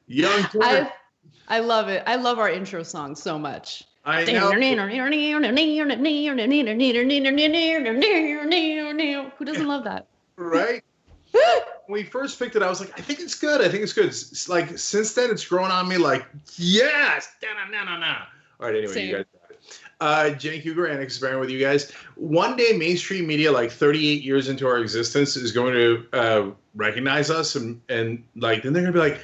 Young Turks. I love it. I love our intro song so much. I know. Who doesn't love that? Right? When we first picked it, I was like, I think it's good. I think it's good. It's like, since then, it's grown on me like, yes! All right, anyway, you guys got it. Jenny Huger and Kasparian with you guys. One day, mainstream media, like 38 years into our existence, is going to recognize us and like, then they're going to be like,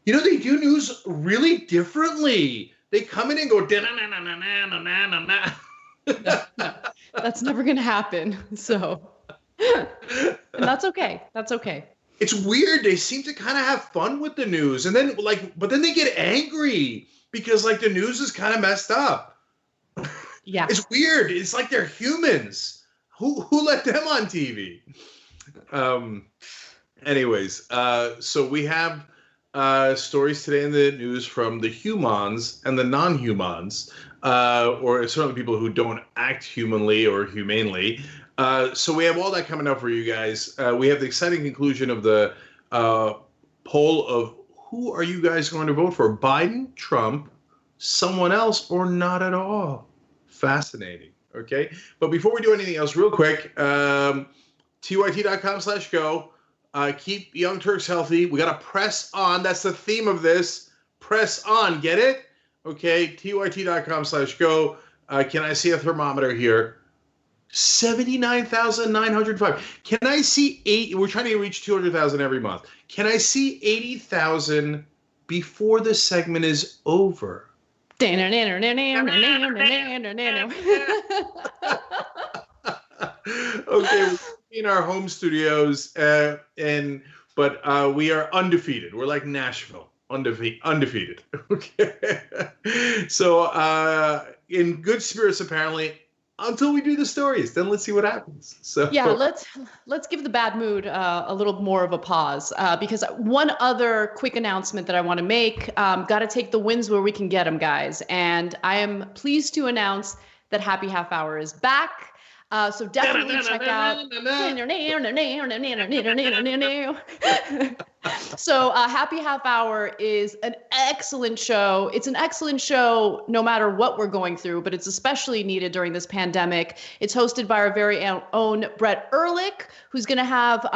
you know, they do news really differently. They come in and go, That's never going to happen. So, and that's okay. That's okay. It's weird. They seem to kind of have fun with the news. And then, like, but then they get angry because, like, the news is kind of messed up. Yeah. It's weird. It's like they're humans. Who let them on TV? Anyways, so we have stories today in the news from the humans and the non-humans, or certainly people who don't act humanly or humanely. So we have all that coming up for you guys. We have the exciting conclusion of the poll of who are you guys going to vote for? Biden, Trump, someone else, or not at all? Fascinating. Okay. But before we do anything else, real quick, tyt.com/go. Keep Young Turks healthy. We got to press on. That's the theme of this. Press on. Get it? Okay. tyt.com/go. Can I see a thermometer here? 79,905. Can I see 8? We're trying to reach 200,000 every month. Can I see 80,000 before the segment is over? Okay, in our home studios, but we are undefeated. We're like Nashville, undefeated. Okay, so in good spirits apparently. Until we do the stories, then let's see what happens. So yeah, let's give the bad mood a little more of a pause because one other quick announcement that I want to make. Got to take the wins where we can get them, guys. And I am pleased to announce that Happy Half Hour is back. So definitely check out. So Happy Half Hour is an excellent show. It's an excellent show no matter what we're going through, but it's especially needed during this pandemic. It's hosted by our very own Brett Ehrlich, who's going to have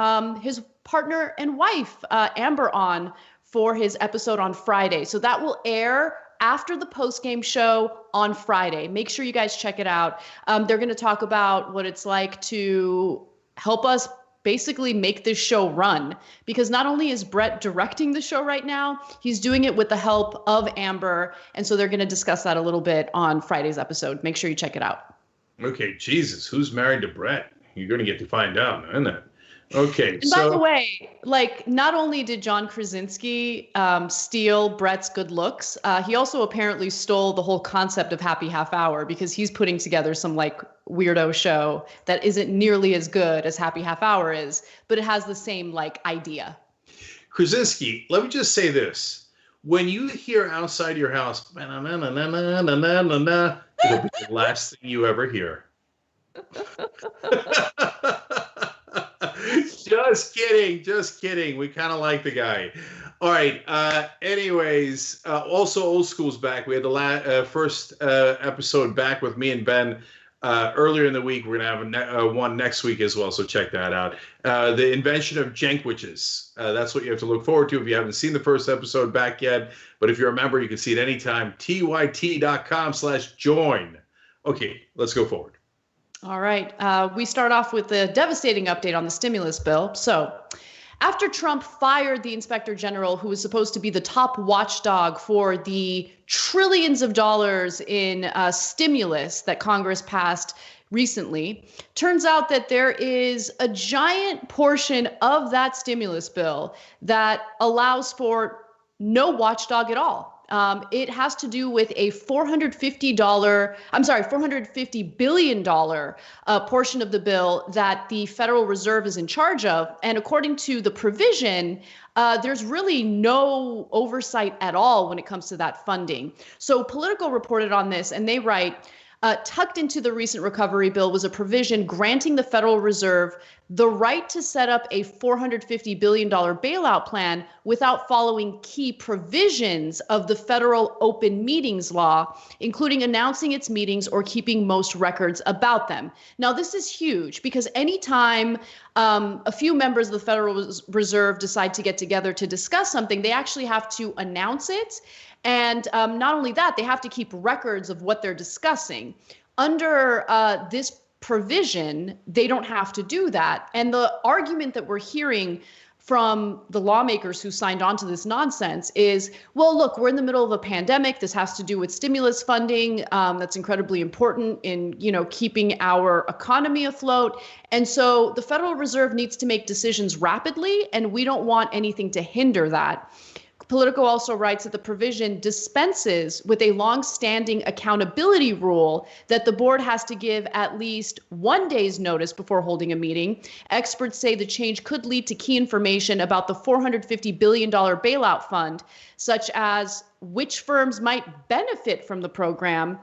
his partner and wife, Amber, on for his episode on Friday. So that will air after the post-game show on Friday. Make sure you guys check it out. They're going to talk about what it's like to help us basically make this show run, because not only is Brett directing the show right now, he's doing it with the help of Amber. And so they're going to discuss that a little bit on Friday's episode. Make sure you check it out. Okay, Jesus, who's married to Brett? You're going to get to find out, isn't it? Okay. And by the way, like, not only did John Krasinski steal Brett's good looks, he also apparently stole the whole concept of Happy Half Hour, because he's putting together some like weirdo show that isn't nearly as good as Happy Half Hour is, but it has the same like idea. Krasinski, let me just say this. When you hear outside your house, it'll be the last thing you ever hear. Just kidding. We kind of like the guy. All right. Anyways, also Old School's back. We had the first episode back with me and Ben earlier in the week. We're going to have one next week as well, so check that out. The invention of Jenkwitches. That's what you have to look forward to if you haven't seen the first episode back yet. But if you're a member, you can see it anytime. tyt.com/join. Okay, let's go forward. All right. We start off with the devastating update on the stimulus bill. So after Trump fired the inspector general, who was supposed to be the top watchdog for the trillions of dollars in stimulus that Congress passed recently, turns out that there is a giant portion of that stimulus bill that allows for no watchdog at all. It has to do with a $450 billion portion of the bill that the Federal Reserve is in charge of. And according to the provision, there's really no oversight at all when it comes to that funding. So Politico reported on this, and they write, tucked into the recent recovery bill was a provision granting the Federal Reserve the right to set up a $450 billion bailout plan without following key provisions of the federal open meetings law, including announcing its meetings or keeping most records about them. Now, this is huge because anytime a few members of the Federal Reserve decide to get together to discuss something, they actually have to announce it. And not only that, they have to keep records of what they're discussing. Under this provision, they don't have to do that. And the argument that we're hearing from the lawmakers who signed on to this nonsense is, well, look, we're in the middle of a pandemic. This has to do with stimulus funding. That's incredibly important in, keeping our economy afloat. And so the Federal Reserve needs to make decisions rapidly, and we don't want anything to hinder that. Politico also writes that the provision dispenses with a long-standing accountability rule that the board has to give at least 1 day's notice before holding a meeting. Experts say the change could lead to key information about the $450 billion bailout fund, such as which firms might benefit from the program,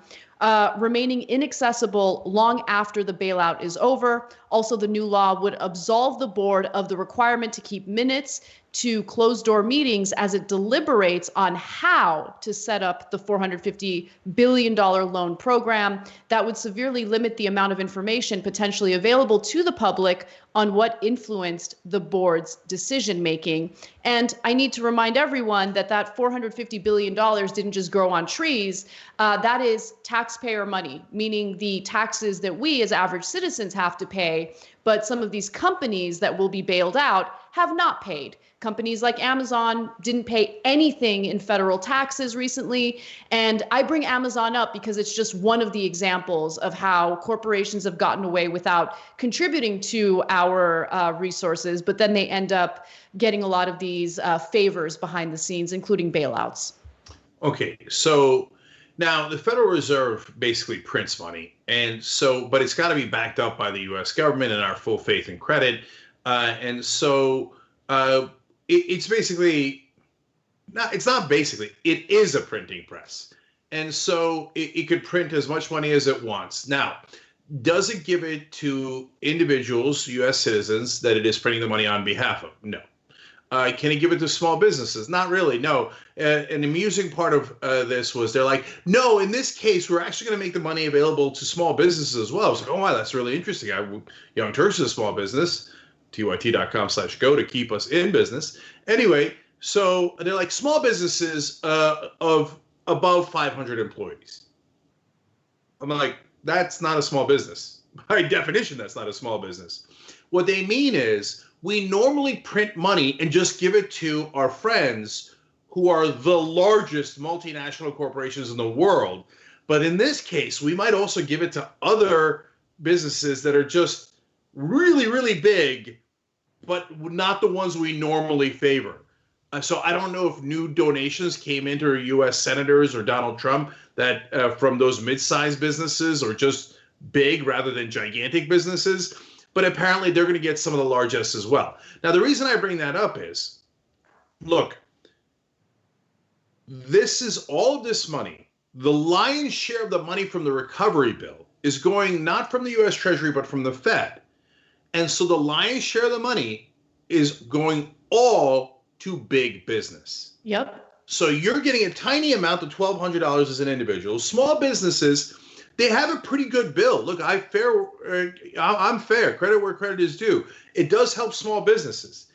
remaining inaccessible long after the bailout is over. Also, the new law would absolve the board of the requirement to keep minutes to closed-door meetings as it deliberates on how to set up the $450 billion loan program. That would severely limit the amount of information potentially available to the public on what influenced the board's decision-making. And I need to remind everyone that that $450 billion didn't just grow on trees. That is taxpayer money, meaning the taxes that we as average citizens have to pay, but some of these companies that will be bailed out have not paid. Companies like Amazon didn't pay anything in federal taxes recently. And I bring Amazon up because it's just one of the examples of how corporations have gotten away without contributing to our resources, but then they end up getting a lot of these favors behind the scenes, including bailouts. Okay, so now the Federal Reserve basically prints money. And so, but it's got to be backed up by the U.S. government and our full faith and credit. It's basically, it is a printing press. And so it could print as much money as it wants. Now, does it give it to individuals, U.S. citizens, that it is printing the money on behalf of? No. Can it give it to small businesses? Not really, no. An amusing part of this was they're like, no, in this case, we're actually going to make the money available to small businesses as well. I was like, oh, wow, that's really interesting. Young Turks is a small business. TYT.com/go to keep us in business. Anyway, so they're like small businesses of above 500 employees. I'm like, that's not a small business. By definition, that's not a small business. What they mean is we normally print money and just give it to our friends who are the largest multinational corporations in the world. But in this case, we might also give it to other businesses that are just really, really big, but not the ones we normally favor. So I don't know if new donations came into U.S. senators or Donald Trump that from those mid-sized businesses or just big rather than gigantic businesses, but apparently they're going to get some of the largest as well. Now, the reason I bring that up is, look, this is all of this money. The lion's share of the money from the recovery bill is going not from the U.S. Treasury, but from the Fed. And so the lion's share of the money is going all to big business. Yep. So you're getting a tiny amount of $1,200 as an individual. Small businesses, they have a pretty good bill. Look, I'm fair. Credit where credit is due. It does help small businesses.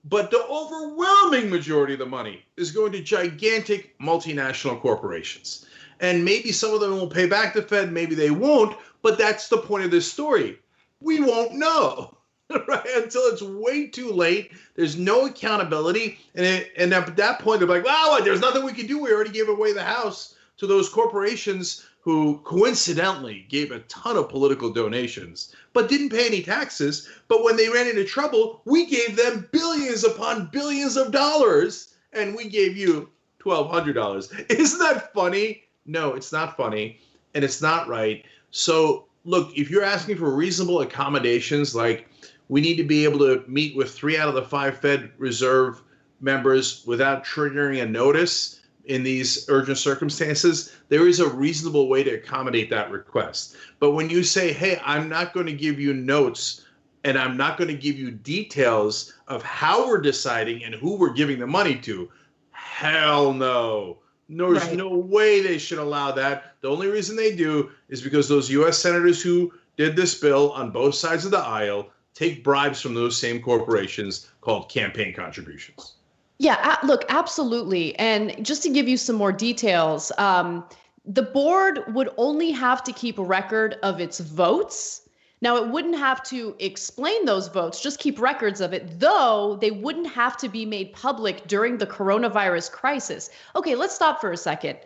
But the overwhelming majority of the money is going to gigantic multinational corporations. And maybe some of them will pay back the Fed, maybe they won't, but that's the point of this story. We won't know, right? Until it's way too late. There's no accountability. And at that point, they're like, wow, there's nothing we can do. We already gave away the house to those corporations who coincidentally gave a ton of political donations, but didn't pay any taxes. But when they ran into trouble, we gave them billions upon billions of dollars, and we gave you $1,200. Isn't that funny? No, it's not funny, and it's not right. So look, if you're asking for reasonable accommodations, like we need to be able to meet with 3 out of the 5 Fed Reserve members without triggering a notice in these urgent circumstances, there is a reasonable way to accommodate that request. But when you say, hey, I'm not going to give you notes and I'm not going to give you details of how we're deciding and who we're giving the money to. Hell no. There's no way they should allow that. The only reason they do is because those U.S. senators who did this bill on both sides of the aisle take bribes from those same corporations called campaign contributions. Yeah, look, absolutely. And just to give you some more details, the board would only have to keep a record of its votes. Now, it wouldn't have to explain those votes, just keep records of it, though they wouldn't have to be made public during the coronavirus crisis. Okay, let's stop for a second.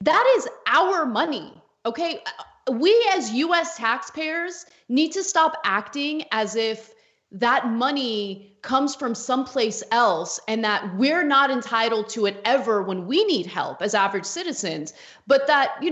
That is our money, okay? We as US taxpayers need to stop acting as if that money comes from someplace else and that we're not entitled to it ever when we need help as average citizens, but that,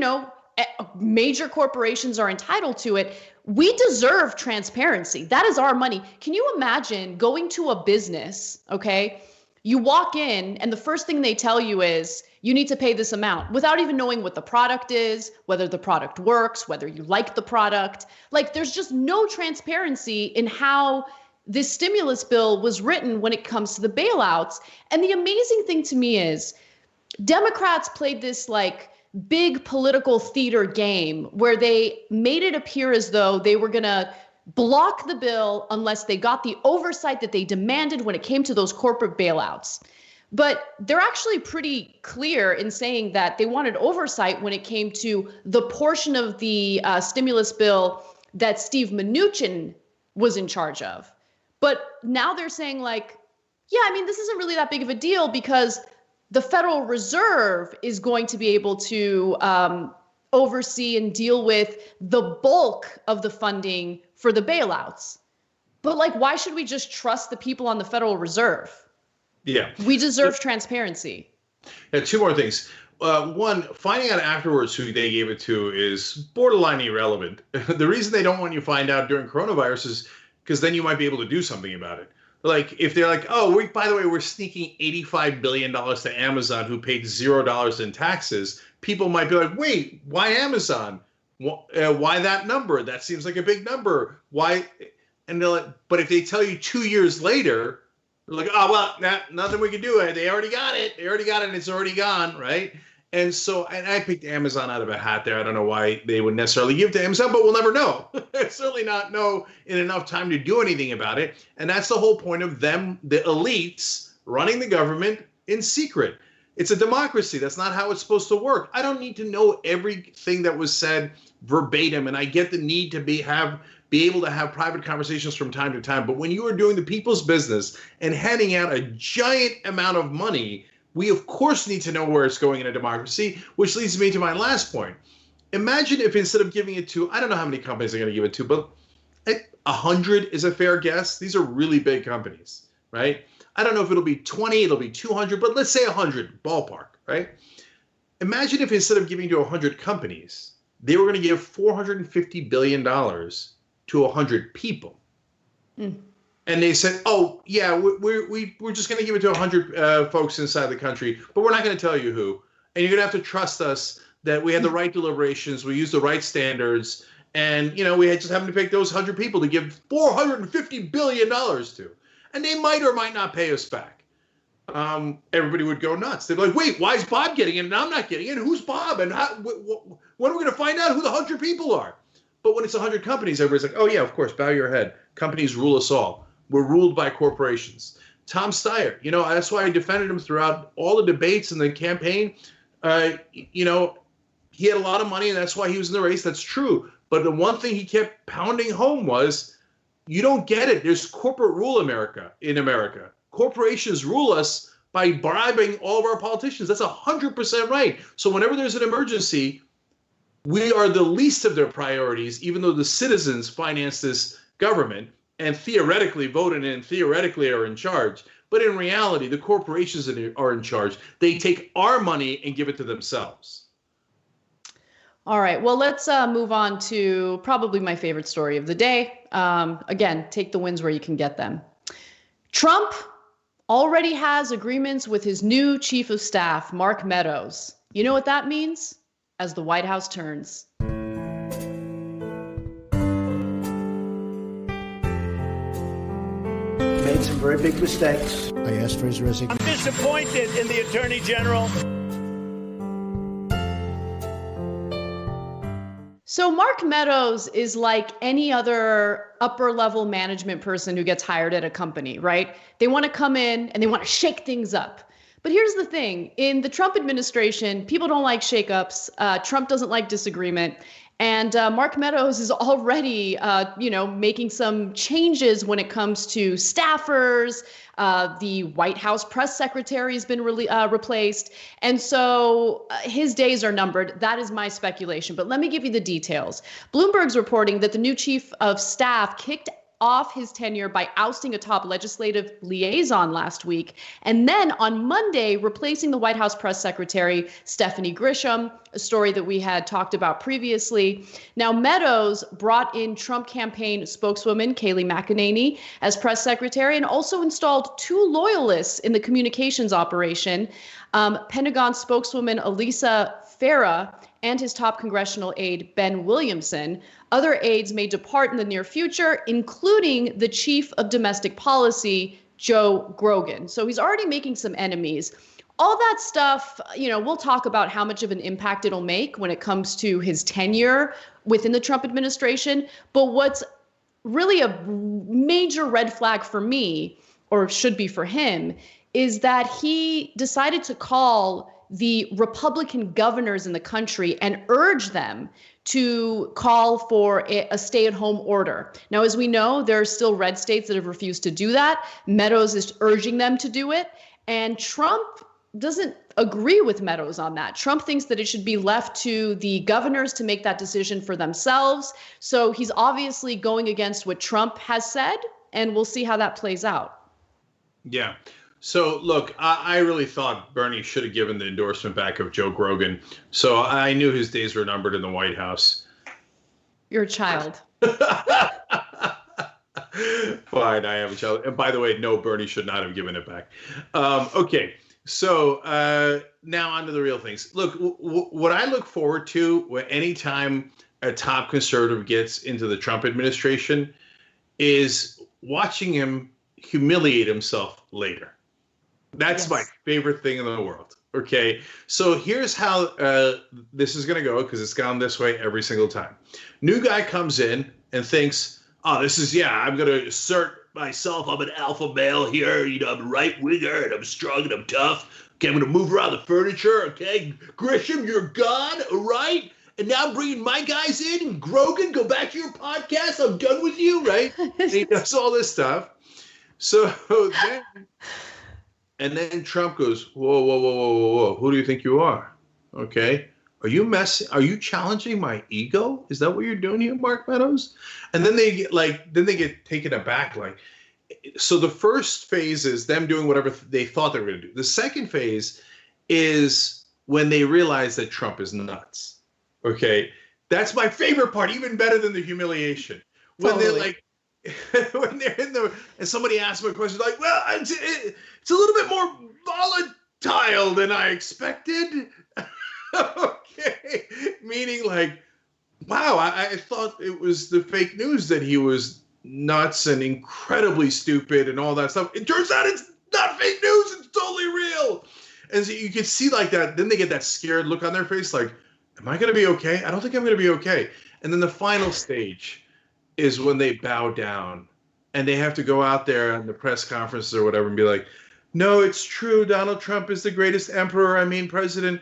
major corporations are entitled to it. We deserve transparency. That is our money. Can you imagine going to a business, okay? You walk in and the first thing they tell you is you need to pay this amount without even knowing what the product is, whether the product works, whether you like the product. Like, there's just no transparency in how this stimulus bill was written when it comes to the bailouts. And the amazing thing to me is Democrats played this big political theater game where they made it appear as though they were going to block the bill unless they got the oversight that they demanded when it came to those corporate bailouts. But they're actually pretty clear in saying that they wanted oversight when it came to the portion of the stimulus bill that Steve Mnuchin was in charge of. But now they're saying this isn't really that big of a deal because the Federal Reserve is going to be able to oversee and deal with the bulk of the funding for the bailouts. But why should we just trust the people on the Federal Reserve? Yeah. We deserve transparency. Yeah, two more things. One, finding out afterwards who they gave it to is borderline irrelevant. The reason they don't want you to find out during coronavirus is because then you might be able to do something about it. If they're by the way, we're sneaking $85 billion to Amazon, who paid $0 in taxes. People might be like, wait, why Amazon? Why that number? That seems like a big number. Why? And they're like, but if they tell you 2 years later, they're like, oh, well, nothing we can do. They already got it. And it's already gone, right? And so, and I picked Amazon out of a hat there. I don't know why they would necessarily give to Amazon, but we'll never know. Certainly not know in enough time to do anything about it. And that's the whole point of them, the elites, running the government in secret. It's a democracy. That's not how it's supposed to work. I don't need to know everything that was said verbatim, and I get the need to be able to have private conversations from time to time. But when you are doing the people's business and handing out a giant amount of money, we, of course, need to know where it's going in a democracy, which leads me to my last point. Imagine if instead of giving it to, I don't know how many companies they're going to give it to, but 100 is a fair guess. These are really big companies, right? I don't know if it'll be 20, it'll be 200, but let's say 100, ballpark, right? Imagine if instead of giving to 100 companies, they were going to give $450 billion to 100 people. Mm. And they said, oh, yeah, we're just going to give it to 100 folks inside the country, but we're not going to tell you who. And you're going to have to trust us that we had the right deliberations, we used the right standards, and, we just happened to pick those 100 people to give $450 billion to. And they might or might not pay us back. Everybody would go nuts. They'd be like, wait, why is Bob getting it and I'm not getting it? Who's Bob? And when are we going to find out who the 100 people are? But when it's 100 companies, everybody's like, oh, yeah, of course, bow your head. Companies rule us all. We're ruled by corporations. Tom Steyer, that's why I defended him throughout all the debates and the campaign. He had a lot of money, and that's why he was in the race. That's true. But the one thing he kept pounding home was, you don't get it. There's corporate rule in America. Corporations rule us by bribing all of our politicians. That's 100% right. So whenever there's an emergency, we are the least of their priorities, even though the citizens finance this government and theoretically voted and theoretically are in charge. But in reality, the corporations are in charge. They take our money and give it to themselves. All right. Well, let's move on to probably my favorite story of the day. Again, take the wins where you can get them. Trump already has agreements with his new chief of staff, Mark Meadows. You know what that means? As the White House turns. very big mistakes. I asked for his resignation. I'm disappointed in the Attorney General. So Mark Meadows is like any other upper level management person who gets hired at a company, right? They want to come in and they want to shake things up. But here's the thing. In the Trump administration, people don't like shakeups. Trump doesn't like disagreement. And Mark Meadows is already, making some changes when it comes to staffers. The White House press secretary has been replaced. And so his days are numbered. That is my speculation. But let me give you the details. Bloomberg's reporting that the new chief of staff kicked off his tenure by ousting a top legislative liaison last week, and then on Monday, replacing the White House press secretary, Stephanie Grisham, a story that we had talked about previously. Now, Meadows brought in Trump campaign spokeswoman Kayleigh McEnany as press secretary and also installed two loyalists in the communications operation, Pentagon spokeswoman Elisa Farah and his top congressional aide, Ben Williamson. Other aides may depart in the near future, including the chief of domestic policy, Joe Grogan. So he's already making some enemies. All that stuff, we'll talk about how much of an impact it'll make when it comes to his tenure within the Trump administration. But what's really a major red flag for me, or should be for him, is that he decided to call the Republican governors in the country and urge them to call for a stay-at-home order. Now, as we know, there are still red states that have refused to do that. Meadows is urging them to do it. And Trump doesn't agree with Meadows on that. Trump thinks that it should be left to the governors to make that decision for themselves. So he's obviously going against what Trump has said, and we'll see how that plays out. Yeah. So, look, I really thought Bernie should have given the endorsement back of Joe Grogan. So I knew his days were numbered in the White House. You're a child. Fine, I am a child. And by the way, no, Bernie should not have given it back. Okay, so now on to the real things. Look, what I look forward to anytime a top conservative gets into the Trump administration is watching him humiliate himself later. That's my favorite thing in the world. Okay, so here's how this is going to go, because it's gone this way every single time. New guy comes in and thinks, oh, I'm going to assert myself. I'm an alpha male here. I'm a right winger and I'm strong and I'm tough. Okay, I'm going to move around the furniture. Okay, Grisham, you're gone. All right. And now I'm bringing my guys in. Grogan, go back to your podcast. I'm done with you. Right. And he does all this stuff. So then Trump goes, whoa. Who do you think you are? Okay. Are you challenging my ego? Is that what you're doing here, Mark Meadows? And then they get taken aback. So the first phase is them doing whatever they thought they were going to do. The second phase is when they realize that Trump is nuts. Okay. That's my favorite part, even better than the humiliation. When Totally. when they're in the, and somebody asks them a question like, well, it's a little bit more volatile than I expected. Okay. Meaning wow, I thought it was the fake news that he was nuts and incredibly stupid and all that stuff. It turns out it's not fake news. It's totally real. And so you can see that. Then they get that scared look on their face. Am I going to be okay? I don't think I'm going to be okay. And then the final stage is when they bow down and they have to go out there on the press conferences or whatever and be like, no, it's true. Donald Trump is the greatest president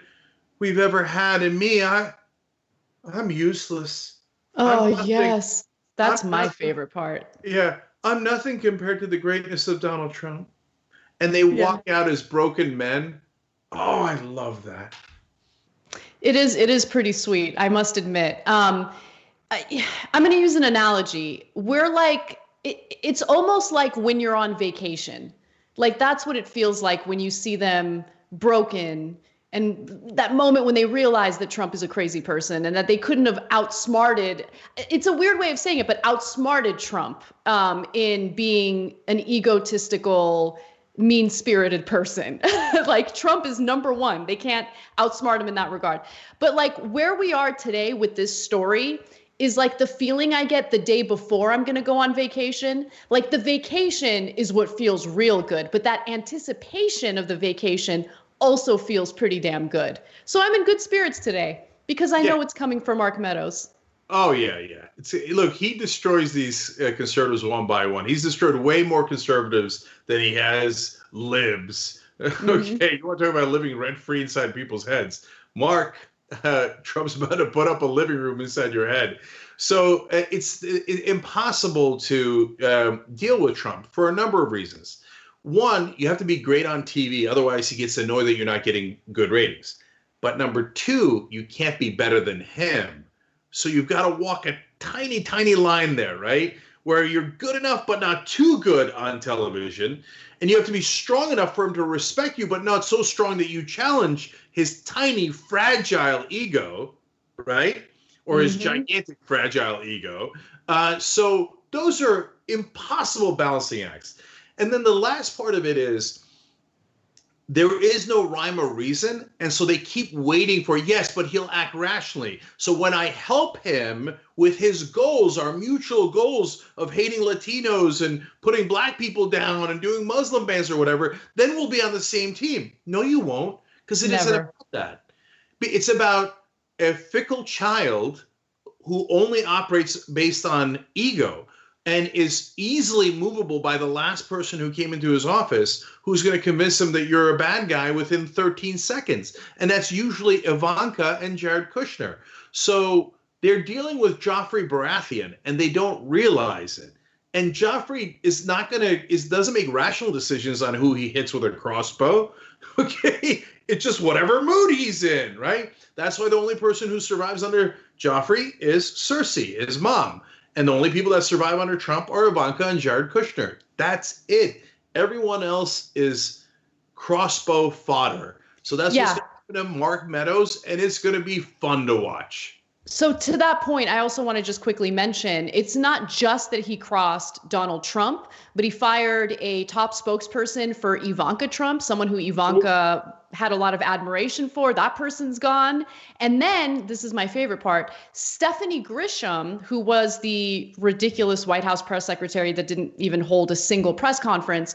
we've ever had. And me, I'm useless. Oh, yes. That's my favorite part. Yeah. I'm nothing compared to the greatness of Donald Trump. And they walk out as broken men. Oh, I love that. It is pretty sweet, I must admit. I'm going to use an analogy. We're it's almost like when you're on vacation. That's what it feels like when you see them broken, and that moment when they realize that Trump is a crazy person and that they couldn't have outsmarted. It's a weird way of saying it, but outsmarted Trump in being an egotistical, mean-spirited person. Trump is number one. They can't outsmart him in that regard. But where we are today with this story is like the feeling I get the day before I'm going to go on vacation. Like the vacation is what feels real good, but that anticipation of the vacation also feels pretty damn good. So I'm in good spirits today because I know it's coming from Mark Meadows. Oh, yeah. Look, he destroys these conservatives one by one. He's destroyed way more conservatives than he has libs. Okay, you want to talk about living rent-free inside people's heads. Mark, Trump's about to put up a living room inside your head. So it's impossible to deal with Trump for a number of reasons. One, you have to be great on TV. Otherwise, he gets annoyed that you're not getting good ratings. But number two, you can't be better than him. So you've got to walk a tiny, tiny line there, right? Where you're good enough, but not too good on television. And you have to be strong enough for him to respect you, but not so strong that you challenge his tiny, fragile ego, right? Or his gigantic, fragile ego. So those are impossible balancing acts. And then the last part of it is there is no rhyme or reason. And so they keep waiting for, yes, but he'll act rationally. So when I help him with his goals, our mutual goals of hating Latinos and putting black people down and doing Muslim bans or whatever, then we'll be on the same team. No, you won't, because it isn't about that. It's about a fickle child who only operates based on ego and is easily movable by the last person who came into his office who's going to convince him that you're a bad guy within 13 seconds. And that's usually Ivanka and Jared Kushner. So they're dealing with Joffrey Baratheon, and they don't realize it. And Joffrey is doesn't make rational decisions on who he hits with a crossbow. Okay? It's just whatever mood he's in, right? That's why the only person who survives under Joffrey is Cersei, his mom. And the only people that survive under Trump are Ivanka and Jared Kushner. That's it. Everyone else is crossbow fodder. So that's what's going to happen to Mark Meadows, and it's going to be fun to watch. So to that point, I also want to just quickly mention, it's not just that he crossed Donald Trump, but he fired a top spokesperson for Ivanka Trump, someone who Ivanka had a lot of admiration for. That person's gone. And then, this is my favorite part, Stephanie Grisham, who was the ridiculous White House press secretary that didn't even hold a single press conference,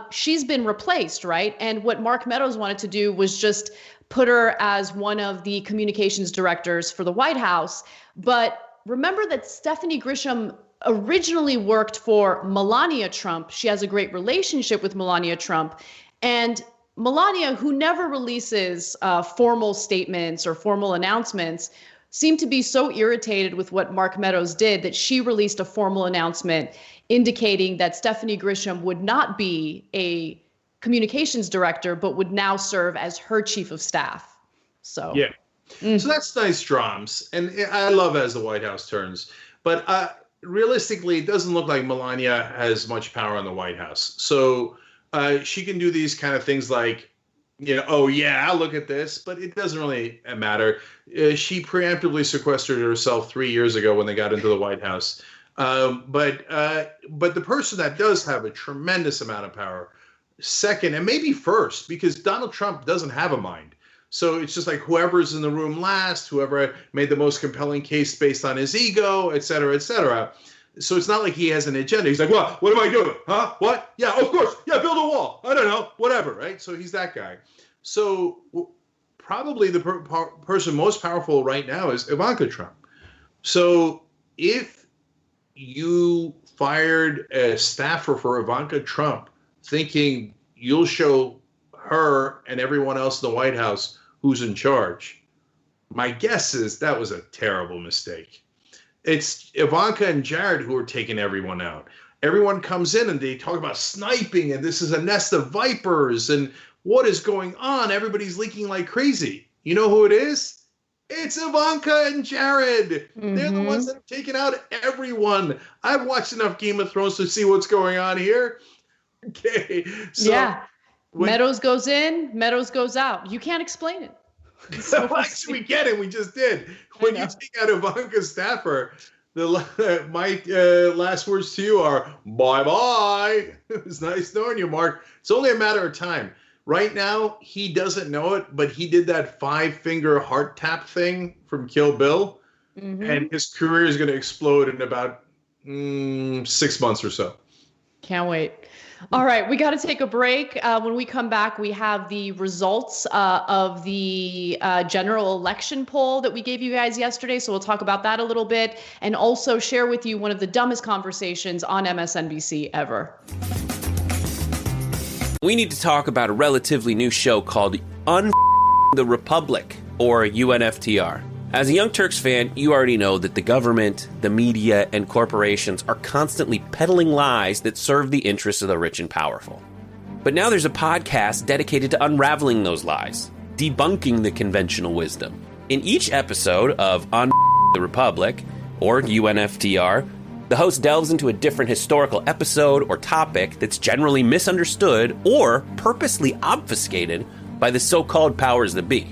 she's been replaced, right? And what Mark Meadows wanted to do was just put her as one of the communications directors for the White House. But remember that Stephanie Grisham originally worked for Melania Trump. She has a great relationship with Melania Trump. And Melania, who never releases formal statements or formal announcements, seemed to be so irritated with what Mark Meadows did that she released a formal announcement indicating that Stephanie Grisham would not be a communications director, but would now serve as her chief of staff. So so that's nice drums, and I love as the White House turns. But realistically, it doesn't look like Melania has much power in the White House. So she can do these kind of things like, oh yeah, I'll look at this, but it doesn't really matter. She preemptively sequestered herself 3 years ago when they got into the White House. But the person that does have a tremendous amount of power, second and maybe first, because Donald Trump doesn't have a mind. So it's just like whoever's in the room last, whoever made the most compelling case based on his ego, et cetera, et cetera. So it's not like he has an agenda. He's like, what am I doing? Huh? What? Yeah, of course. Yeah, build a wall. I don't know. Whatever, right? So he's that guy. So probably the person most powerful right now is Ivanka Trump. So if you fired a staffer for Ivanka Trump thinking you'll show her and everyone else in the White House who's in charge, my guess is that was a terrible mistake. It's Ivanka and Jared who are taking everyone out. Everyone comes in and they talk about sniping and this is a nest of vipers and what is going on? Everybody's leaking like crazy. You know who it is? It's Ivanka and Jared. They're the ones that have taken out everyone. I've watched enough Game of Thrones to see what's going on here. Okay. So Meadows goes in, Meadows goes out. You can't explain it. So actually, we get it. We just did. When you take out Ivanka's staffer, my last words to you are bye-bye. It was nice knowing you, Mark. It's only a matter of time. Right now, he doesn't know it, but he did that 5-finger heart tap thing from Kill Bill. and his career is going to explode in about 6 months or so. Can't wait. All right, we got to take a break. When we come back, we have the results of the general election poll that we gave you guys yesterday. So we'll talk about that a little bit and also share with you one of the dumbest conversations on MSNBC ever. We need to talk about a relatively new show called the Republic, or UNFTR. As a Young Turks fan, you already know that the government, the media, and corporations are constantly peddling lies that serve the interests of the rich and powerful. But now there's a podcast dedicated to unraveling those lies, debunking the conventional wisdom. In each episode of the Republic, or UNFTR, the host delves into a different historical episode or topic that's generally misunderstood or purposely obfuscated by the so-called powers that be,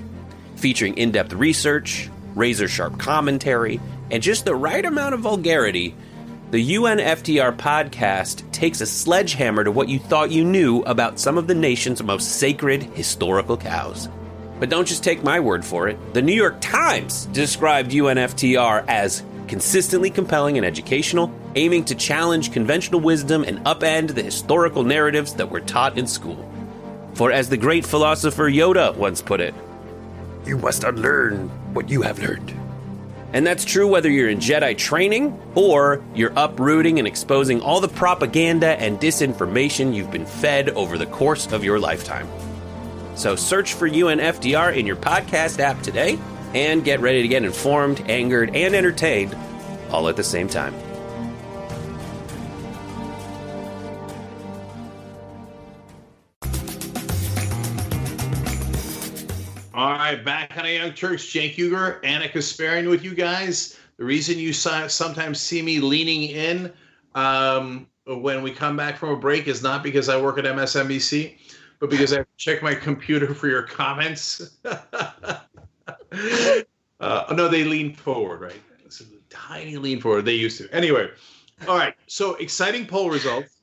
featuring in-depth research, razor-sharp commentary, and just the right amount of vulgarity. The UNFTR podcast takes a sledgehammer to what you thought you knew about some of the nation's most sacred historical cows. But don't just take my word for it. The New York Times described UNFTR as consistently compelling and educational, aiming to challenge conventional wisdom and upend the historical narratives that were taught in school. For as the great philosopher Yoda once put it, "You must unlearn what you have learned." And that's true whether you're in Jedi training or you're uprooting and exposing all the propaganda and disinformation you've been fed over the course of your lifetime. So search for UNFTR in your podcast app today and get ready to get informed, angered, and entertained all at the same time. All right, back on a Young Turks, Cenk Uygur, Anna Kasparian with you guys. The reason you sometimes see me leaning in when we come back from a break is not because I work at MSNBC, but because I have to check my computer for your comments. No, they lean forward, right? It's a tiny lean forward. They used to. Anyway, all right, so exciting poll results.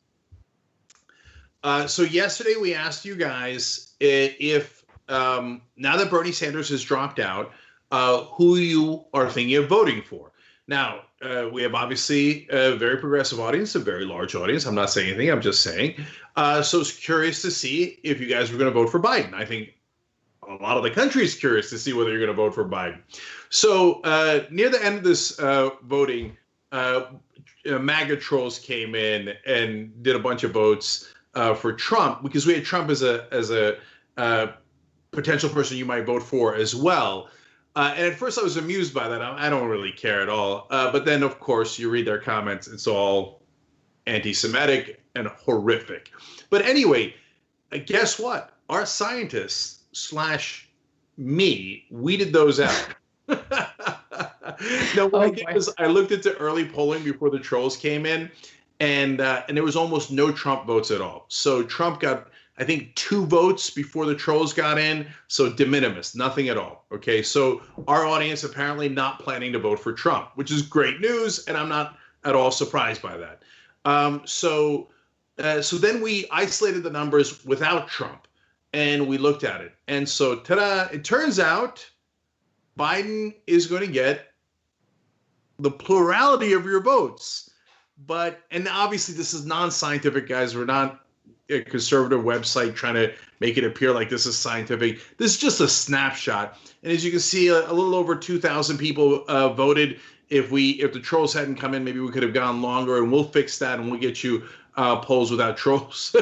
So yesterday we asked you guys if now that Bernie Sanders has dropped out, who you are thinking of voting for. Now, we have obviously a very progressive audience, a very large audience. I'm not saying anything. I'm just saying. So it's curious to see if you guys were going to vote for Biden. I think a lot of the country is curious to see whether you're going to vote for Biden. So near the end of this voting, MAGA trolls came in and did a bunch of votes for Trump, because we had Trump as a potential person you might vote for as well. And at first I was amused by that. I don't really care at all. But then, of course, you read their comments. It's all anti-Semitic and horrific. But anyway, guess what? Our scientists / me weeded those out. Now, what I did was I looked at the early polling before the trolls came in, and there was almost no Trump votes at all. So Trump got, I think, 2 votes before the trolls got in, so de minimis, nothing at all. Okay, so our audience apparently not planning to vote for Trump, which is great news, and I'm not at all surprised by that. So then we isolated the numbers without Trump, and we looked at it. And so, ta-da, it turns out Biden is going to get the plurality of your votes. And obviously this is non-scientific, guys. We're not a conservative website trying to make it appear like this is scientific. This is just a snapshot. And as you can see, a little over 2,000 people voted. If the trolls hadn't come in, maybe we could have gone longer, and we'll fix that, and we'll get you polls without trolls.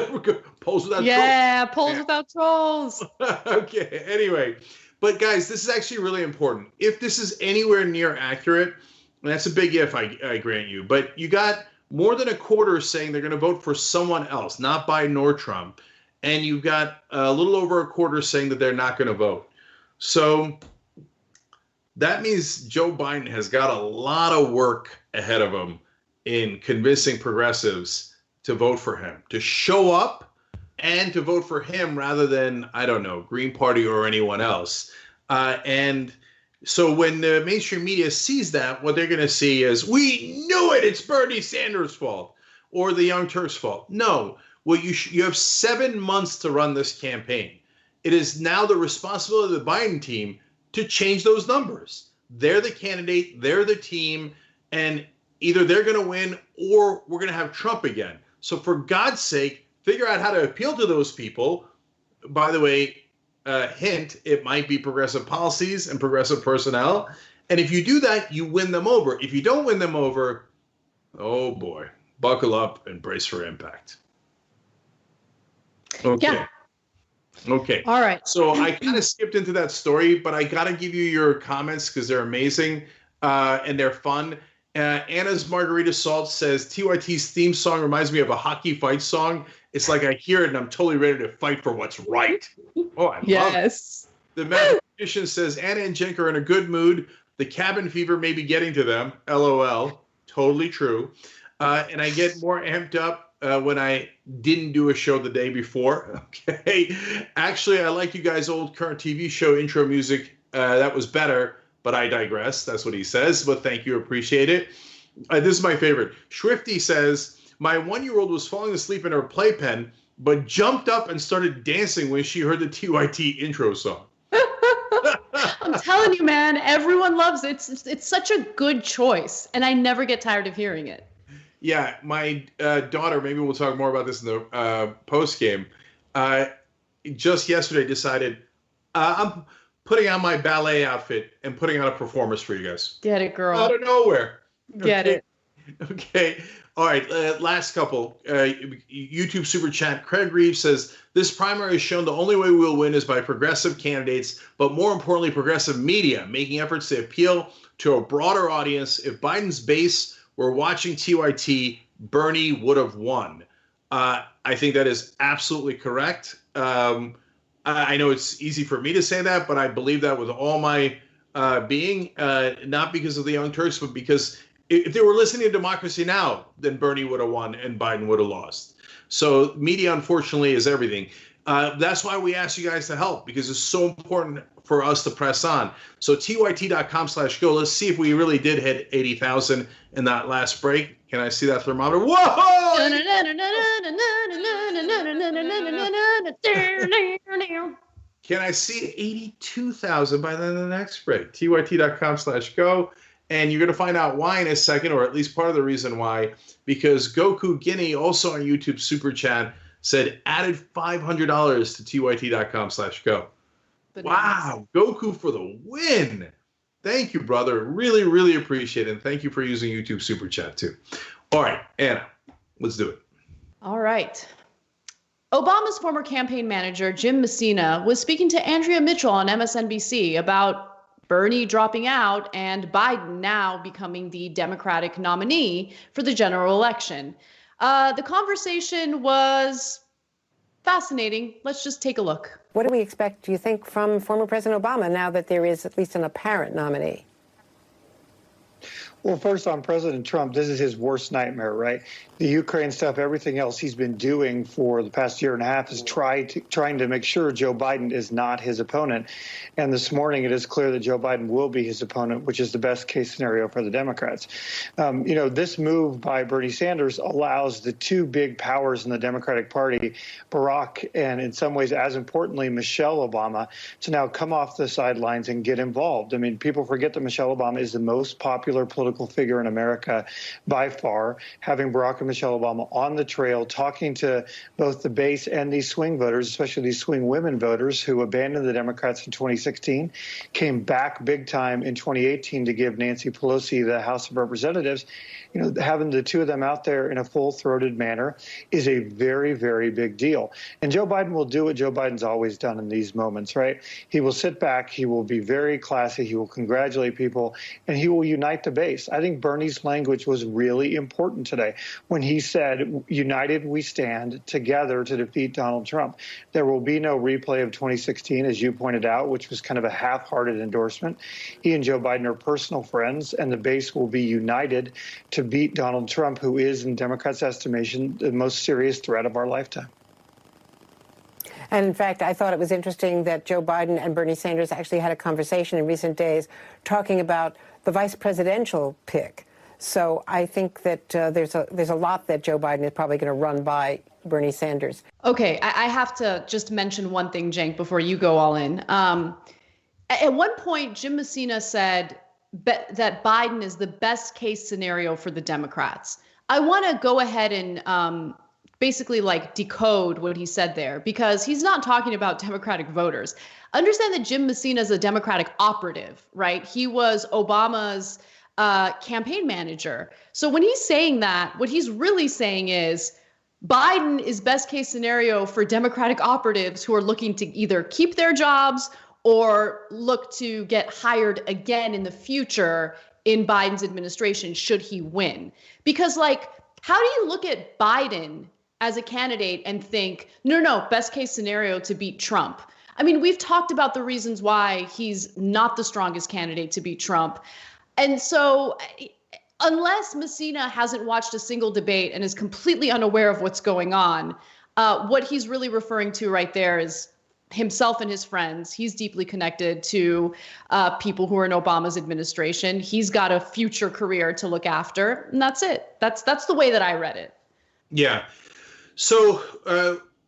Polls without trolls. Yeah, polls without trolls. Okay, anyway. But guys, this is actually really important. If this is anywhere near accurate, and that's a big if, I grant you, but you got more than a quarter saying they're going to vote for someone else, not Biden or Trump. And you've got a little over a quarter saying that they're not going to vote. So that means Joe Biden has got a lot of work ahead of him in convincing progressives to vote for him, to show up and to vote for him rather than, I don't know, Green Party or anyone else. And so when the mainstream media sees that, what they're going to see is, we knew it, it's Bernie Sanders' fault or the Young Turks' fault. No, well, you have 7 months to run this campaign. It is now the responsibility of the Biden team to change those numbers. They're the candidate, they're the team, and either they're going to win or we're going to have Trump again. So for God's sake, figure out how to appeal to those people. By the way, hint, it might be progressive policies and progressive personnel. And if you do that, you win them over. If you don't win them over, oh boy, buckle up and brace for impact. Okay. Yeah. Okay. All right. So I kind of skipped into that story, but I got to give you your comments because they're amazing and they're fun. Anna's Margarita Salt says, TYT's theme song reminds me of a hockey fight song. It's like I hear it and I'm totally ready to fight for what's right. Oh, I love it. The mathematician says, Anna and Cenk are in a good mood. The cabin fever may be getting to them. LOL. Totally true. And I get more amped up when I didn't do a show the day before. Okay. Actually, I like you guys' old current TV show intro music. That was better, but I digress. That's what he says. But thank you. Appreciate it. This is my favorite. Swifty says, my 1-year-old was falling asleep in her playpen, but jumped up and started dancing when she heard the TYT intro song. I'm telling you, man, everyone loves it. It's such a good choice, and I never get tired of hearing it. Yeah, my daughter, maybe we'll talk more about this in the post game, just yesterday decided I'm putting on my ballet outfit and putting on a performance for you guys. Get it, girl. Out of nowhere. Get it. Okay. All right. Last couple. YouTube super chat. Craig Reeves says, this primary has shown the only way we'll win is by progressive candidates, but more importantly, progressive media, making efforts to appeal to a broader audience. If Biden's base were watching TYT, Bernie would have won. I think that is absolutely correct. I know it's easy for me to say that, but I believe that with all my being, not because of the Young Turks, but because if they were listening to Democracy Now!, then Bernie would have won and Biden would have lost. So media, unfortunately, is everything. That's why we ask you guys to help, because it's so important for us to press on. So tyt.com/go. Let's see if we really did hit 80,000 in that last break. Can I see that thermometer? Whoa! Can I see 82,000 by the next break? tyt.com/go. And you're going to find out why in a second, or at least part of the reason why, because Goku Guinea, also on YouTube Super Chat, said added $500 to tyt.com/go. Wow, Goku for the win. Thank you, brother. Really, really appreciate it. And thank you for using YouTube Super Chat, too. All right, Anna, let's do it. All right. Obama's former campaign manager, Jim Messina, was speaking to Andrea Mitchell on MSNBC about Bernie dropping out and Biden now becoming the Democratic nominee for the general election. The conversation was fascinating. Let's just take a look. What do we expect, do you think, from former President Obama now that there is at least an apparent nominee? Well, first on President Trump, this is his worst nightmare, right? The Ukraine stuff, everything else he's been doing for the past year and a half is trying to make sure Joe Biden is not his opponent. And this morning, it is clear that Joe Biden will be his opponent, which is the best case scenario for the Democrats. This move by Bernie Sanders allows the two big powers in the Democratic Party, Barack and in some ways, as importantly, Michelle Obama, to now come off the sidelines and get involved. I mean, people forget that Michelle Obama is the most popular political figure in America by far, having Barack and Michelle Obama on the trail, talking to both the base and these swing voters, especially these swing women voters who abandoned the Democrats in 2016, came back big time in 2018 to give Nancy Pelosi the House of Representatives. Having the two of them out there in a full-throated manner is a very, very big deal. And Joe Biden will do what Joe Biden's always done in these moments, right? He will sit back. He will be very classy. He will congratulate people, and he will unite the base. I think Bernie's language was really important today when he said, united we stand together to defeat Donald Trump. There will be no replay of 2016, as you pointed out, which was kind of a half-hearted endorsement. He and Joe Biden are personal friends, and the base will be united to beat Donald Trump, who is, in Democrats' estimation, the most serious threat of our lifetime. And in fact, I thought it was interesting that Joe Biden and Bernie Sanders actually had a conversation in recent days talking about the vice presidential pick. So I think that there's a lot that Joe Biden is probably going to run by Bernie Sanders. Okay, I have to just mention one thing, Cenk, before you go all in. At one point, Jim Messina said, that Biden is the best case scenario for the Democrats. I want to go ahead and basically like decode what he said there, because he's not talking about Democratic voters. Understand that Jim Messina is a Democratic operative, right? He was Obama's campaign manager. So when he's saying that, what he's really saying is Biden is best case scenario for Democratic operatives who are looking to either keep their jobs or look to get hired again in the future in Biden's administration should he win. Because like, how do you look at Biden as a candidate and think, no, best case scenario to beat Trump? I mean, we've talked about the reasons why he's not the strongest candidate to beat Trump. And so unless Messina hasn't watched a single debate and is completely unaware of what's going on, what he's really referring to right there is himself and his friends. He's deeply connected to people who are in Obama's administration. He's got a future career to look after, and that's it. That's the way that I read it. Yeah. So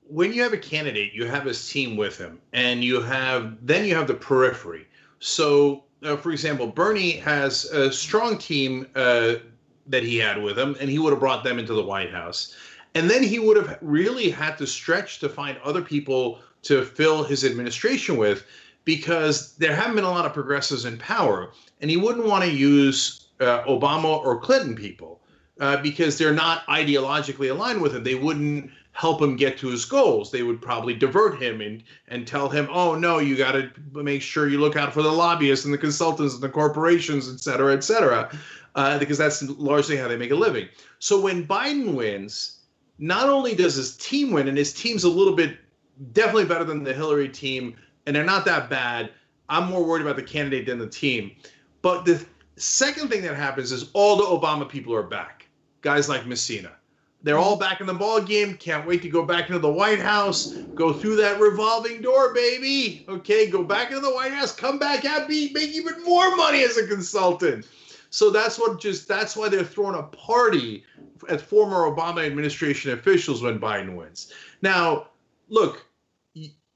when you have a candidate, you have his team with him, and you have the periphery. So, for example, Bernie has a strong team that he had with him, and he would have brought them into the White House. And then he would have really had to stretch to find other people to fill his administration with, because there haven't been a lot of progressives in power. And he wouldn't want to use Obama or Clinton people because they're not ideologically aligned with him. They wouldn't help him get to his goals. They would probably divert him and tell him, oh, no, you got to make sure you look out for the lobbyists and the consultants and the corporations, et cetera, because that's largely how they make a living. So when Biden wins, not only does his team win, and his team's a little bit definitely better than the Hillary team, and they're not that bad. I'm more worried about the candidate than the team. But the second thing that happens is all the Obama people are back. Guys like Messina. They're all back in the ball game. Can't wait to go back into the White House. Go through that revolving door, baby. Okay, go back into the White House. Come back happy, make even more money as a consultant. So that's why they're throwing a party at former Obama administration officials when Biden wins. Now, look,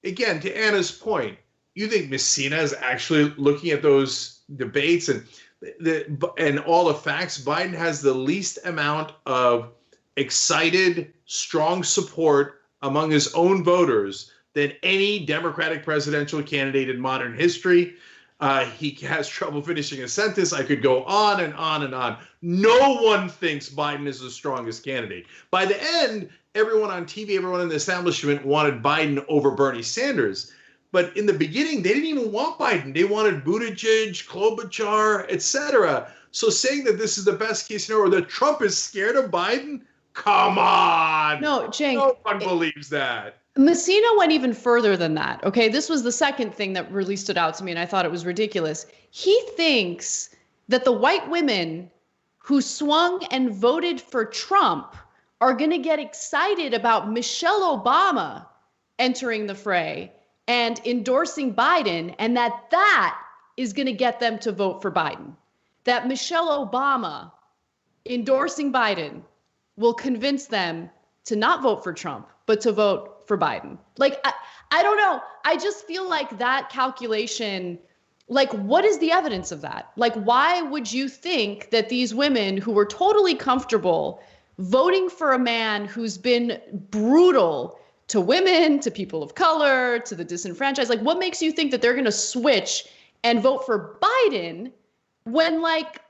again, to Anna's point, you think Messina is actually looking at those debates and all the facts? Biden has the least amount of excited, strong support among his own voters than any Democratic presidential candidate in modern history. He has trouble finishing a sentence. I could go on and on and on. No one thinks Biden is the strongest candidate. By the end, everyone on TV, everyone in the establishment wanted Biden over Bernie Sanders. But in the beginning, they didn't even want Biden. They wanted Buttigieg, Klobuchar, etc. So saying that this is the best case scenario, that Trump is scared of Biden? Come on. No, Cenk. No one believes that. Messina went even further than that. Okay, this was the second thing that really stood out to me, and I thought it was ridiculous. He thinks that the white women who swung and voted for Trump are going to get excited about Michelle Obama entering the fray and endorsing Biden, and that is going to get them to vote for Biden. That Michelle Obama endorsing Biden will convince them to not vote for Trump, but to vote for Biden. Like, I don't know. I just feel like that calculation, like, what is the evidence of that? Like, why would you think that these women who were totally comfortable voting for a man who's been brutal to women, to people of color, to the disenfranchised, like, what makes you think that they're going to switch and vote for Biden when, like,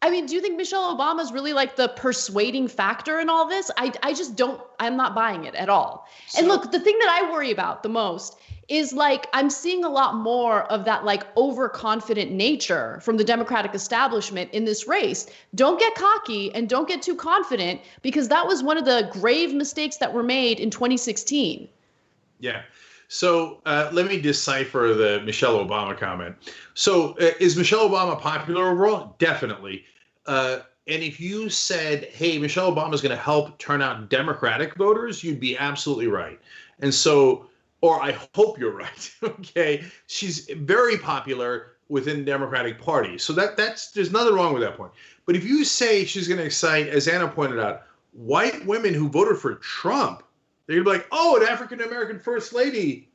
I mean, do you think Michelle Obama is really like the persuading factor in all this? I just don't, I'm not buying it at all. And look, the thing that I worry about the most is like, I'm seeing a lot more of that like overconfident nature from the Democratic establishment in this race. Don't get cocky and don't get too confident, because that was one of the grave mistakes that were made in 2016. Yeah. So let me decipher the Michelle Obama comment. So is Michelle Obama popular overall? Definitely. And if you said, hey, Michelle Obama is going to help turn out Democratic voters, you'd be absolutely right. And so, or I hope you're right. Okay. She's very popular within the Democratic Party. So there's nothing wrong with that point. But if you say she's going to excite, as Anna pointed out, white women who voted for Trump, they're going to be like, oh, an African-American first lady.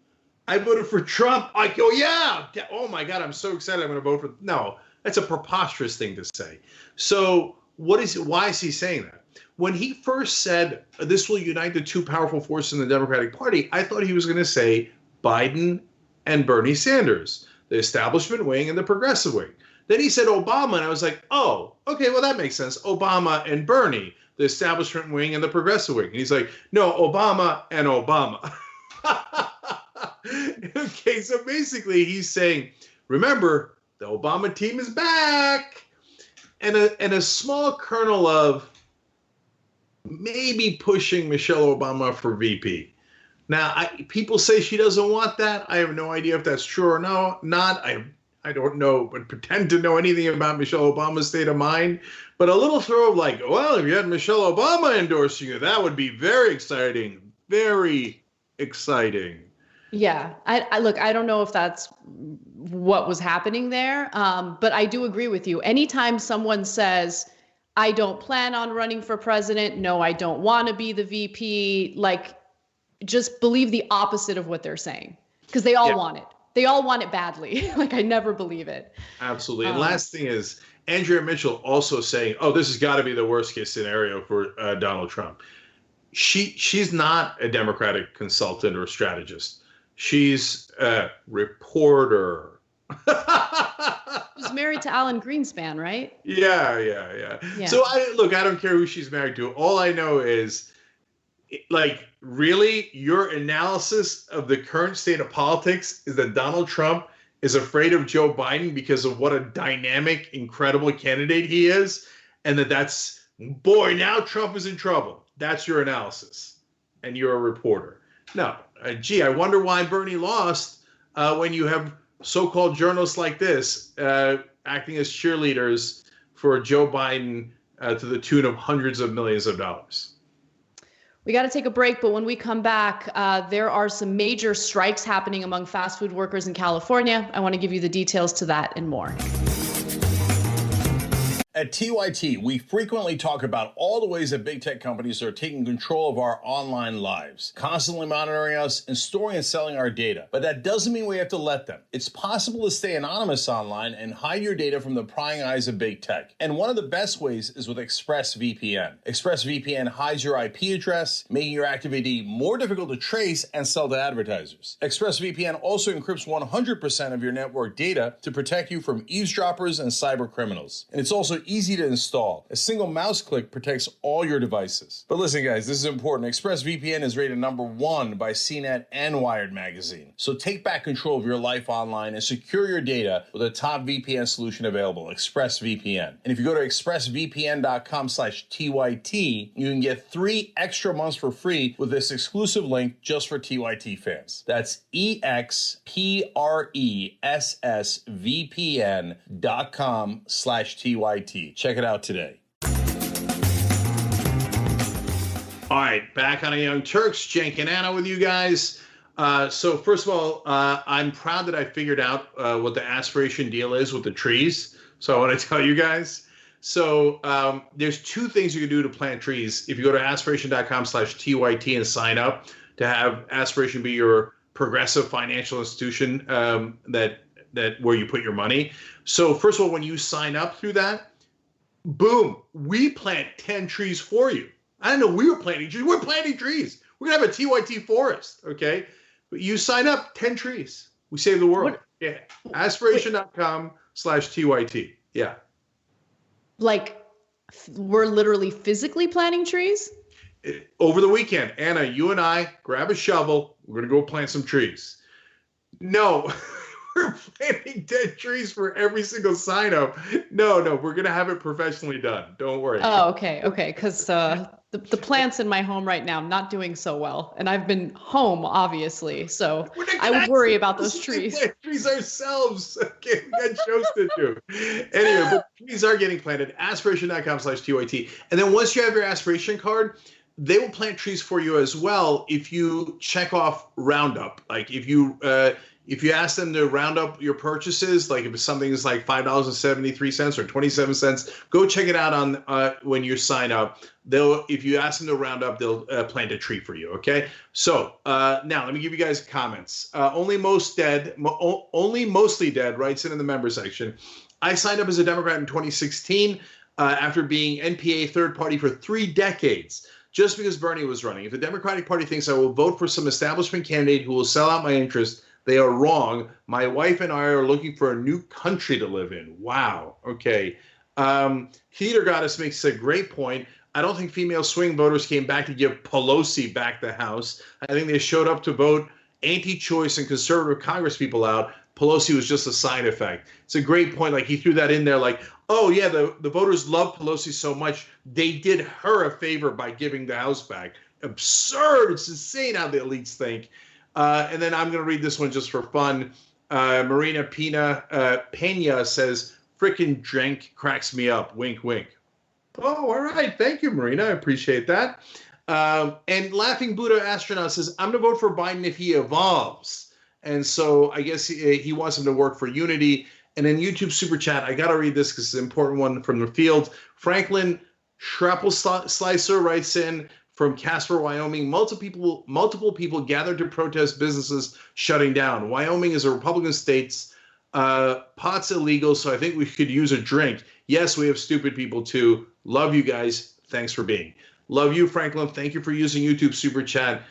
I voted for Trump. I go, yeah. Oh, my God, I'm so excited. I'm going to vote for. No, That's a preposterous thing to say. So why is he saying that? When he first said this will unite the two powerful forces in the Democratic Party, I thought he was going to say Biden and Bernie Sanders, the establishment wing and the progressive wing. Then he said Obama, and I was like, oh, okay, well, that makes sense. Obama and Bernie, the establishment wing and the progressive wing. And he's like, no, Obama and Obama. Okay, so basically he's saying, remember, the Obama team is back. And a small kernel of maybe pushing Michelle Obama for VP. Now, people say she doesn't want that. I have no idea if that's true or not. I don't know, but pretend to know anything about Michelle Obama's state of mind. But a little throw of like, well, if you had Michelle Obama endorsing you, that would be very exciting. Very exciting. Yeah, I look, I don't know if that's what was happening there, but I do agree with you. Anytime someone says, I don't plan on running for president, no, I don't want to be the VP, like, just believe the opposite of what they're saying, because they all want it. They all want it badly. Like, I never believe it. Absolutely. And last thing is, Andrea Mitchell also saying, oh, this has got to be the worst case scenario for Donald Trump. She's not a Democratic consultant or strategist. She's a reporter. She's married to Alan Greenspan, right? Yeah. So I don't care who she's married to. All I know is, like, really, your analysis of the current state of politics is that Donald Trump is afraid of Joe Biden because of what a dynamic, incredible candidate he is, and that's, boy, now Trump is in trouble. That's your analysis, and you're a reporter. No, I wonder why Bernie lost when you have so-called journalists like this acting as cheerleaders for Joe Biden to the tune of hundreds of millions of dollars. We got to take a break, but when we come back, there are some major strikes happening among fast food workers in California. I want to give you the details to that and more. At TYT, we frequently talk about all the ways that big tech companies are taking control of our online lives, constantly monitoring us and storing and selling our data. But that doesn't mean we have to let them. It's possible to stay anonymous online and hide your data from the prying eyes of big tech. And one of the best ways is with ExpressVPN. ExpressVPN hides your IP address, making your activity more difficult to trace and sell to advertisers. ExpressVPN also encrypts 100% of your network data to protect you from eavesdroppers and cyber criminals. And it's also easy to install. A single mouse click protects all your devices. But listen, guys, this is important. ExpressVPN is rated #1 by CNET and Wired magazine. So take back control of your life online and secure your data with a top VPN solution available, ExpressVPN. And if you go to expressvpn.com/TYT, you can get 3 extra months for free with this exclusive link just for TYT fans. That's expressvpn.com/TYT. Check it out today. All right, back on a Young Turks, Cenk and Anna with you guys. So first of all, I'm proud that I figured out what the aspiration deal is with the trees. So I want to tell you guys. So there's 2 things you can do to plant trees. If you go to aspiration.com/TYT and sign up to have Aspiration be your progressive financial institution that where you put your money. So first of all, when you sign up through that, boom, we plant 10 trees for you. I didn't know we were planting trees. We're planting trees. We're going to have a TYT forest, okay? But you sign up, 10 trees. We save the world. Yeah. Aspiration.com/TYT. Yeah. Like, we're literally physically planting trees? Over the weekend, Anna, you and I grab a shovel. We're going to go plant some trees. No. We're planting 10 trees for every single sign up. No, we're going to have it professionally done. Don't worry. Oh, okay. Because the plants in my home right now, not doing so well. And I've been home, obviously. So I would worry about those trees. Plant trees ourselves. Okay, we got shows to do. Anyway, but trees are getting planted. Aspiration.com/TYT. And then once you have your aspiration card, they will plant trees for you as well if you check off Roundup. Like if you ask them to round up your purchases, like if something is like $5.73 or 27 cents, go check it out on when you sign up. If you ask them to round up, they'll plant a tree for you. Okay. So now let me give you guys comments. Only Mostly Dead writes in the member section. I signed up as a Democrat in 2016 after being NPA third party for 3 decades, just because Bernie was running. If the Democratic Party thinks I will vote for some establishment candidate who will sell out my interests, they are wrong. My wife and I are looking for a new country to live in. Wow. Okay. Heater Goddess makes a great point. I don't think female swing voters came back to give Pelosi back the House. I think they showed up to vote anti-choice and conservative Congress people out. Pelosi was just a side effect. It's a great point. Like, he threw that in there like, oh, yeah, the voters love Pelosi so much, they did her a favor by giving the House back. Absurd. It's insane how the elites think. And then I'm going to read this one just for fun. Marina Pena says, frickin' drink cracks me up. Wink, wink. Oh, all right. Thank you, Marina. I appreciate that. And Laughing Buddha Astronaut says, I'm going to vote for Biden if he evolves. And so I guess he wants him to work for unity. And in YouTube Super Chat, I got to read this because it's an important one from the field. Franklin Shrapple Slicer writes in from Casper, Wyoming. Multiple people gathered to protest businesses shutting down. Wyoming is a Republican state. Pot's illegal, so I think we could use a drink. Yes, we have stupid people too. Love you guys. Thanks for being. Love you, Franklin. Thank you for using YouTube Super Chat.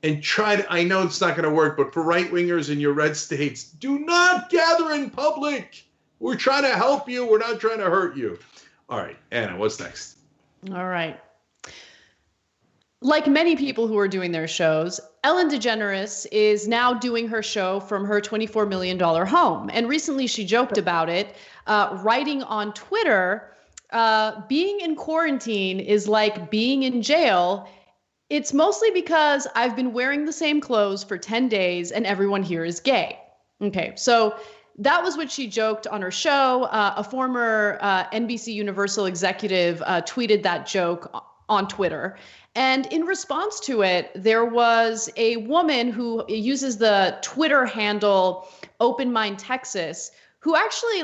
And I know it's not going to work, but for right-wingers in your red states, do not gather in public. We're trying to help you. We're not trying to hurt you. All right, Anna, what's next? All right. Like many people who are doing their shows, Ellen DeGeneres is now doing her show from her $24 million home. And recently she joked about it, writing on Twitter, being in quarantine is like being in jail. It's mostly because I've been wearing the same clothes for 10 days and everyone here is gay. Okay, so that was what she joked on her show. A former NBC Universal executive tweeted that joke on Twitter. And in response to it, there was a woman who uses the Twitter handle Open Mind Texas, who actually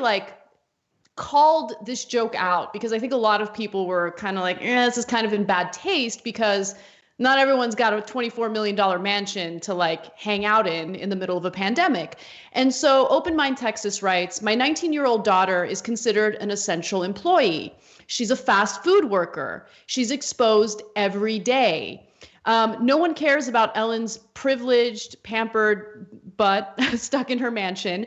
called this joke out, because I think a lot of people were kind of like, this is kind of in bad taste because not everyone's got a $24 million mansion to hang out in the middle of a pandemic. And so Open Mind Texas writes, my 19-year-old daughter is considered an essential employee. She's a fast food worker. She's exposed every day. No one cares about Ellen's privileged, pampered butt stuck in her mansion.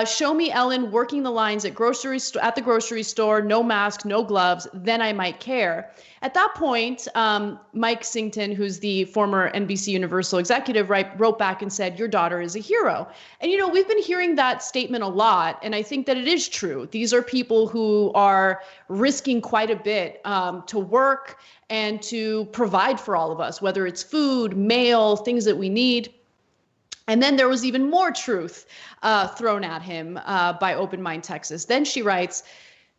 Show me Ellen working the lines at the grocery store, no mask, no gloves, then I might care. At that point, Mike Singleton, who's the former NBC Universal executive, wrote back and said, your daughter is a hero. And, we've been hearing that statement a lot, and I think that it is true. These are people who are risking quite a bit to work and to provide for all of us, whether it's food, mail, things that we need. And then there was even more truth thrown at him by Open Mind Texas. Then she writes,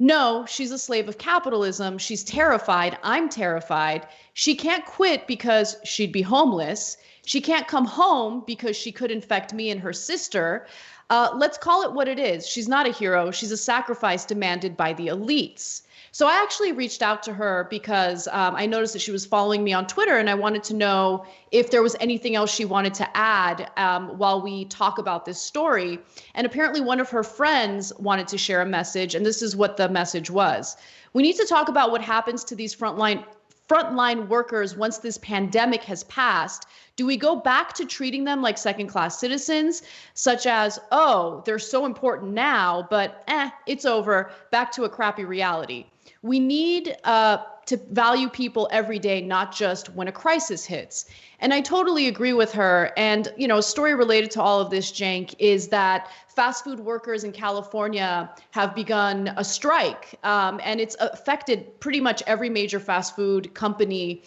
no, she's a slave of capitalism. She's terrified. I'm terrified. She can't quit because she'd be homeless. She can't come home because she could infect me and her sister. Let's call it what it is. She's not a hero. She's a sacrifice demanded by the elites. So I actually reached out to her because I noticed that she was following me on Twitter, and I wanted to know if there was anything else she wanted to add while we talk about this story. And apparently one of her friends wanted to share a message, and this is what the message was. We need to talk about what happens to these frontline workers once this pandemic has passed. Do we go back to treating them like second-class citizens, such as, oh, they're so important now, but it's over, back to a crappy reality? We need to value people every day, not just when a crisis hits. And I totally agree with her. And, a story related to all of this, Cenk, is that fast food workers in California have begun a strike, and it's affected pretty much every major fast food company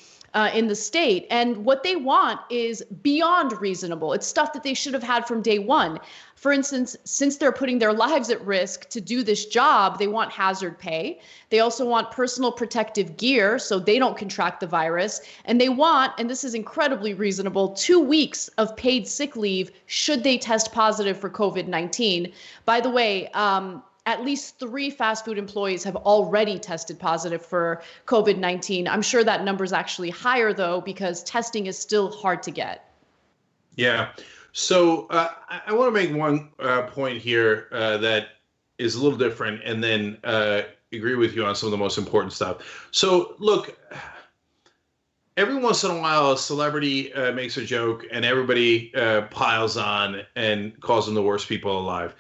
in the state. And what they want is beyond reasonable. It's stuff that they should have had from day one. For instance, since they're putting their lives at risk to do this job, they want hazard pay. They also want personal protective gear so they don't contract the virus. And they want, and this is incredibly reasonable, 2 weeks of paid sick leave should they test positive for COVID-19. By the way, at least 3 fast food employees have already tested positive for COVID-19. I'm sure that number is actually higher, though, because testing is still hard to get. Yeah. So I want to make one point here that is a little different, and then agree with you on some of the most important stuff. So look, every once in a while, a celebrity makes a joke, and everybody piles on and calls them the worst people alive.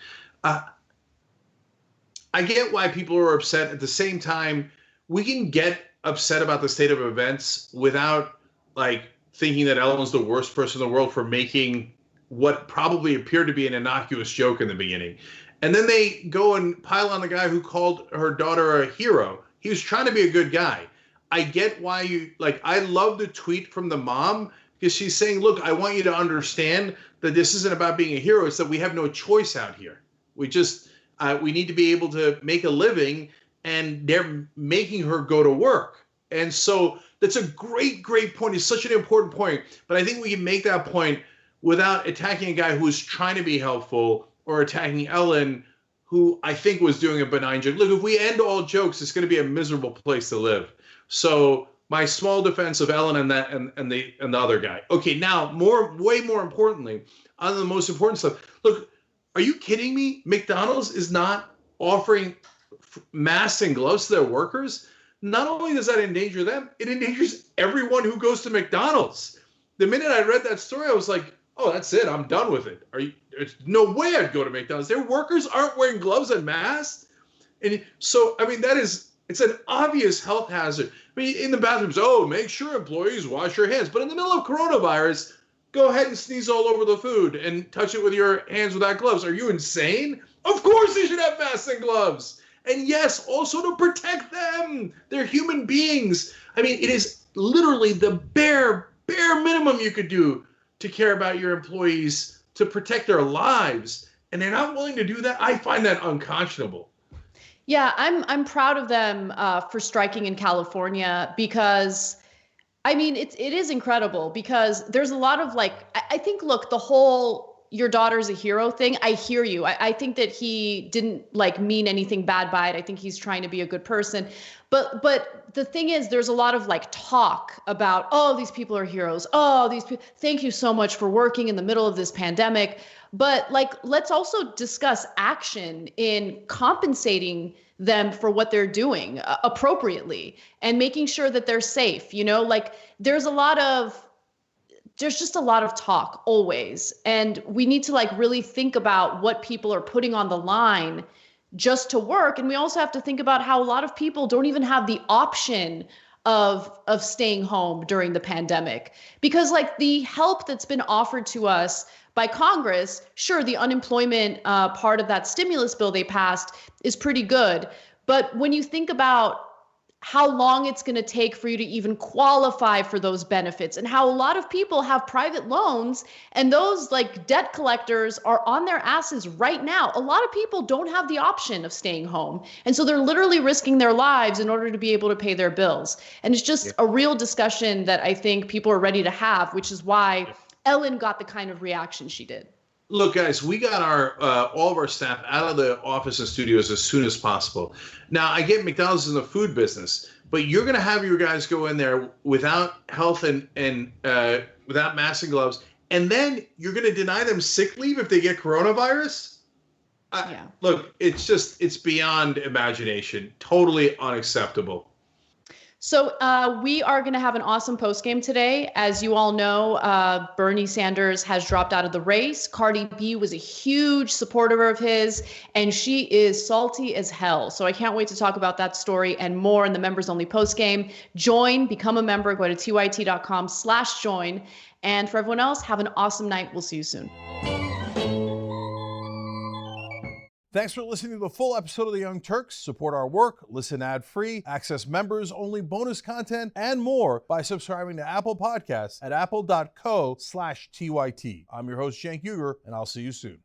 I get why people are upset. At the same time, we can get upset about the state of events without like thinking that Ellen's the worst person in the world for making what probably appeared to be an innocuous joke in the beginning. And then they go and pile on the guy who called her daughter a hero. He was trying to be a good guy. I get why you like, I love the tweet from the mom because she's saying, look, I want you to understand that this isn't about being a hero. It's that we have no choice out here. We just, we need to be able to make a living, and they're making her go to work. And so that's a great, great point. It's such an important point. But I think we can make that point without attacking a guy who is trying to be helpful or attacking Ellen, who I think was doing a benign joke. Look, if we end all jokes, it's going to be a miserable place to live. So my small defense of Ellen and that and the other guy. Okay, now way more importantly, on the most important stuff. Look, are you kidding me? McDonald's is not offering masks and gloves to their workers. Not only does that endanger them, it endangers everyone who goes to McDonald's. The minute I read that story, I was like, oh, that's it. I'm done with it. There's no way I'd go to McDonald's. Their workers aren't wearing gloves and masks. And so, I mean, it's an obvious health hazard. I mean, in the bathrooms, make sure employees wash your hands. But in the middle of coronavirus, go ahead and sneeze all over the food and touch it with your hands without gloves. Are you insane? Of course they should have masks and gloves. And yes, also to protect them. They're human beings. I mean, it is literally the bare minimum you could do to care about your employees, to protect their lives. And they're not willing to do that. I find that unconscionable. Yeah, I'm proud of them for striking in California because, I mean, it is incredible because there's a lot of like, I think, look, the whole your daughter's a hero thing, I hear you. I think that he didn't like mean anything bad by it. I think he's trying to be a good person. But the thing is, there's a lot of like talk about, oh, these people are heroes. Oh, these people, thank you so much for working in the middle of this pandemic. But like, let's also discuss action in compensating them for what they're doing appropriately and making sure that they're safe. You know, like there's just a lot of talk always. And we need to like really think about what people are putting on the line just to work. And we also have to think about how a lot of people don't even have the option of staying home during the pandemic, because like the help that's been offered to us by Congress, sure, the unemployment part of that stimulus bill they passed is pretty good. But when you think about how long it's going to take for you to even qualify for those benefits and how a lot of people have private loans and those like debt collectors are on their asses right now. A lot of people don't have the option of staying home. And so they're literally risking their lives in order to be able to pay their bills. And it's just a real discussion that I think people are ready to have, which is why Ellen got the kind of reaction she did. Look, guys, we got our all of our staff out of the office and studios as soon as possible. Now, I get McDonald's in the food business, but you're going to have your guys go in there without health and without masks and gloves, and then you're going to deny them sick leave if they get coronavirus? Look, it's beyond imagination. Totally unacceptable. So we are going to have an awesome postgame today. As you all know, Bernie Sanders has dropped out of the race. Cardi B was a huge supporter of his, and she is salty as hell. So I can't wait to talk about that story and more in the members only postgame. Become a member, go to tyt.com/join. And for everyone else, have an awesome night. We'll see you soon. Thanks for listening to the full episode of the Young Turks. Support our work, listen ad-free, access members-only bonus content, and more by subscribing to Apple Podcasts at apple.co/TYT. I'm your host, Cenk Uygur, and I'll see you soon.